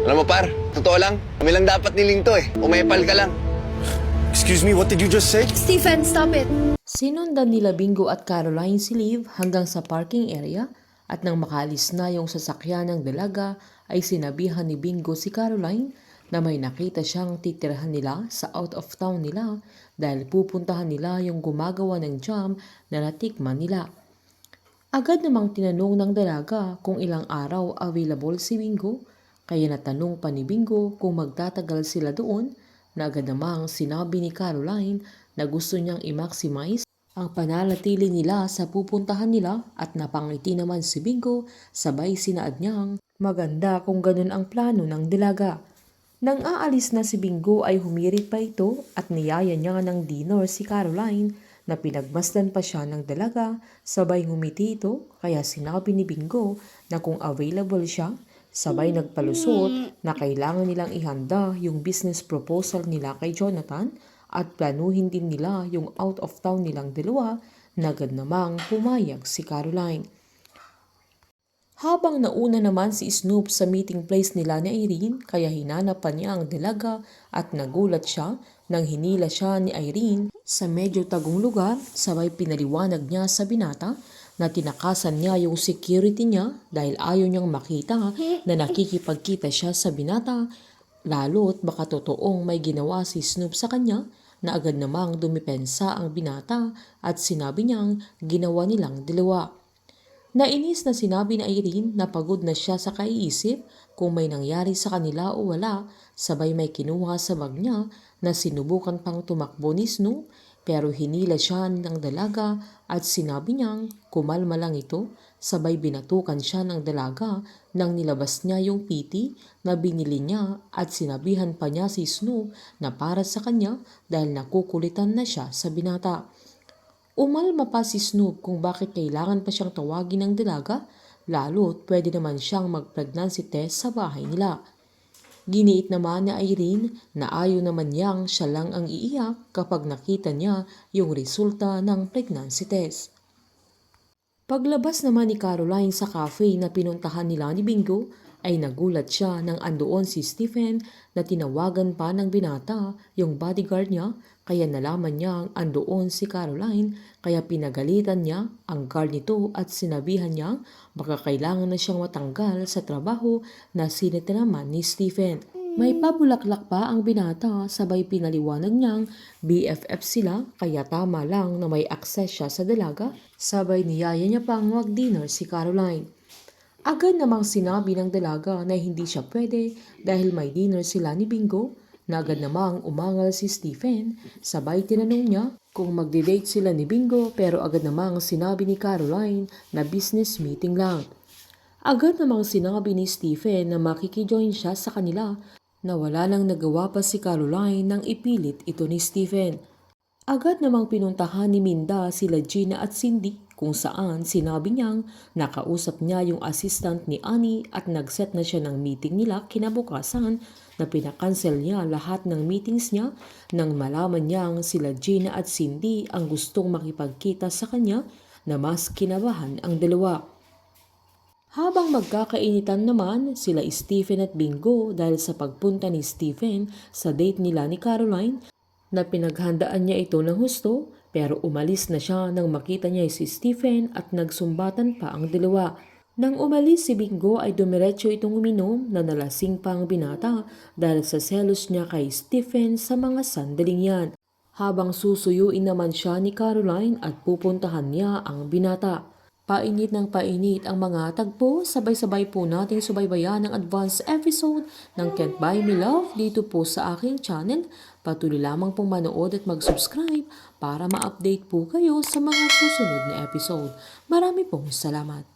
Alam mo par, totoo lang, kami lang dapat niling to eh. Umepal ka lang. Excuse me, what did you just say? Stephen, stop it! Sinundan nila Bingo at Caroline si Liv hanggang sa parking area at nang makaalis na yung sasakyan ng dalaga ay sinabihan ni Bingo si Caroline na may nakita siyang titirahan nila sa out of town nila dahil pupuntahan nila yung gumagawa ng jam na natikman nila. Agad namang tinanong ng dalaga kung ilang araw available si Bingo, kaya natanong pa ni Bingo kung magtatagal sila doon na agad namang sinabi ni Caroline na gusto niyang i-maximize ang pananatili nila sa pupuntahan nila at napangiti naman si Bingo sabay sinaad niyang maganda kung ganun ang plano ng dalaga. Nang aalis na si Bingo ay humirit pa ito at niyaya niya ng dinner si Caroline na pinagmasdan pa siya ng dalaga sabay ngumiti ito kaya sinabi ni Bingo na kung available siya sabay nagpalusot na kailangan nilang ihanda yung business proposal nila kay Jonathan at planuhin din nila yung out of town nilang dalawa na agad namang pumayag si Caroline. Habang nauna naman si Snoop sa meeting place nila ni Irene kaya hinanap pa niya ang dalaga at nagulat siya nang hinila siya ni Irene sa medyo tagong lugar sabay pinaliwanag niya sa binata na tinakasan niya yung security niya dahil ayaw niyang makita na nakikipagkita siya sa binata lalo't baka totoong may ginawa si Snoop sa kanya na agad namang dumipensa ang binata at sinabi niyang ginawa nilang dalawa. Nainis na sinabi ni Irene na pagod na siya sa kaiisip kung may nangyari sa kanila o wala sabay may kinuha sa bag niya na sinubukan pang tumakbo ni Snoop pero hinila siya ng dalaga at sinabi niyang kumalma lang ito sabay binatukan siya ng dalaga nang nilabas niya yung PT na binili niya at sinabihan pa niya si Snoop na para sa kanya dahil nakukulitan na siya sa binata. Umalma pa si Snoop kung bakit kailangan pa siyang tawagin ng dalaga lalo't pwede naman siyang mag-pregnancy test sa bahay nila. Giniit naman ni Irene na ayaw naman niyang siya lang ang iiyak kapag nakita niya yung resulta ng pregnancy test. Paglabas naman ni Caroline sa cafe na pinuntahan nila ni Bingo ay nagulat siya nang andoon si Stephen na tinawagan pa ng binata yung bodyguard niya kaya nalaman niyang andoon si Caroline kaya pinagalitan niya ang guard nito at sinabihan niya baka kailangan na siyang matanggal sa trabaho na sinita naman ni Stephen. May pabulaklak pa ang binata sabay pinaliwanag niyang BFF sila kaya tama lang na may access siya sa dalaga sabay niyaya niya pang mag-dinner si Caroline. Agad namang sinabi ng dalaga na hindi siya pwede dahil may dinner sila ni Bingo na agad namang umangal si Stephen sabay tinanong niya kung magde-date sila ni Bingo pero agad namang sinabi ni Caroline na business meeting lang. Agad namang sinabi ni Stephen na makikijoin siya sa kanila na wala nang nagawa pa si Caroline nang ipilit ito ni Stephen. Agad namang pinuntahan ni Minda sila Gina at Cindy kung saan sinabi niyang nakausap niya yung assistant ni Annie at nag-set na siya ng meeting nila kinabukasan na pinakancel niya lahat ng meetings niya nang malaman niyang sila Gina at Cindy ang gustong makipagkita sa kanya na mas kinabahan ang dalawa. Habang magkakainitan naman sila Stephen at Bingo dahil sa pagpunta ni Stephen sa date nila ni Caroline na pinaghandaan niya ito ng husto pero umalis na siya nang makita niya si Stephen at nagsumbatan pa ang dalawa. Nang umalis si Bingo ay dumiretso itong uminom na nalasing pa ang binata dahil sa selos niya kay Stephen sa mga sandaling yan. Habang susuyuin naman siya ni Caroline at pupuntahan niya ang binata. Painit ng painit ang mga tagpo, sabay-sabay po nating subaybayan ang advance episode ng Can't Buy Me Love dito po sa aking channel. Patuloy lamang pong manood at mag-subscribe para ma-update po kayo sa mga susunod na episode. Marami pong salamat.